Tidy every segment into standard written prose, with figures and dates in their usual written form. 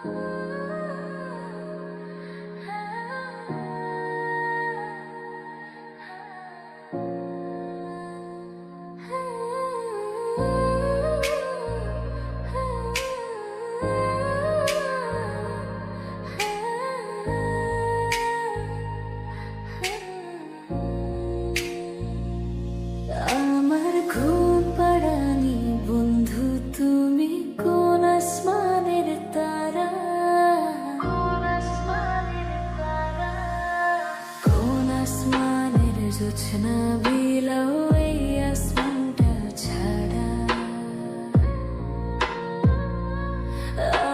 আমার ঘুম পাড়ানি বন্ধু, তুমি কোন আসমানের তারা, কোন আসমানের জোছনা বিলাও এই আসমানটা ছাড়া।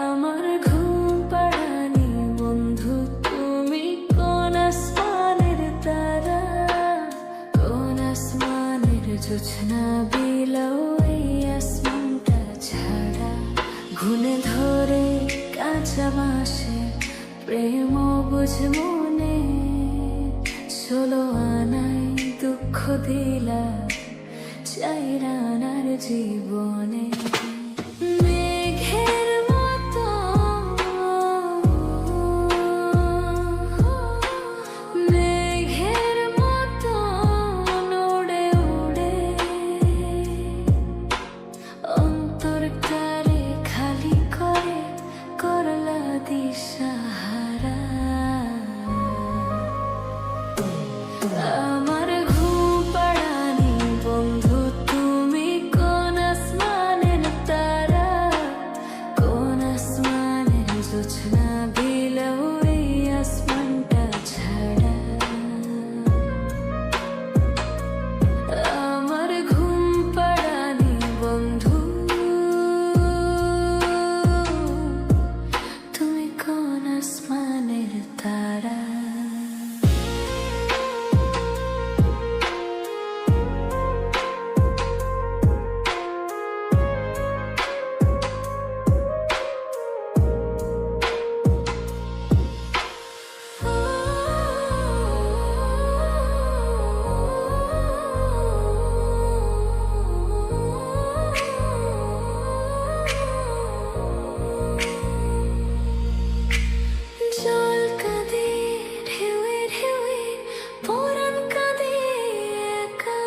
আমার ঘুম পাড়ানি বন্ধু, তুমি কোন আসমানের তারা, কোন আসমানের জোছনা বিলাও এই আসমানটা ছাড়া। ঘুনে ধরে কাঁচা বাঁশে প্রেম বুঝ মনে, 16 আনায় দুঃখ দিলা 4 আনার জীবনে। মেঘের মতো মেঘের মতো উড়ে উড়ে অন্তরটারে খালি করে করলা দিশাহারা। আমার ঘুম পাড়ানি বন্ধু, তুমি কোন আসমানের তারা, কোন আসমানের জোছনা বিলাও এই আসমানটা ছাড়া। আমার ঘুম পাড়ানি বন্ধু, তুমি কোন আসমানের তারা। জল কাঁদে ঢেউয়ে ঢেউয়ে, পরাণ কাঁদে একা।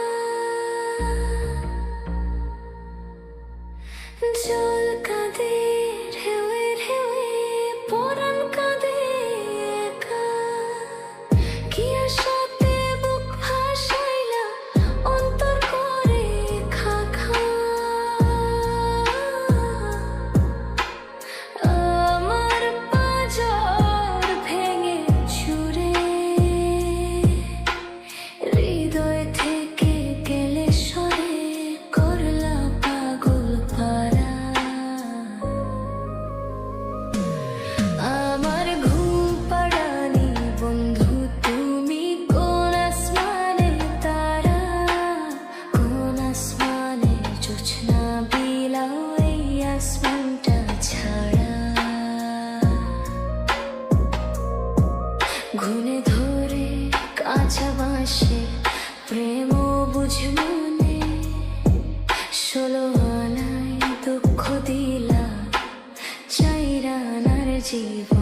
জল কাঁদে ঢেউয়ে ঢেউয়ে, পরাণ কাঁদে একা। কি আশাতে বুক ভাসাইলা অন্তর করে খা খা। আমার পাঁজর ভেঙে চুরে হৃদয় থেকে গেলে সরে করলা পাগল পারা। আমার ঘুম পাড়ানি বন্ধু, তুমি কোন আসমানের তারা, কোন আসমানের জোছনা বিলাও এই আসমানটা ছাড়া। ঘুনে ধরে কাঁচা বাঁশে প্রেম বুঝ মনে, 16 আনায় দুঃখ দিলা 4 আনার জীবন।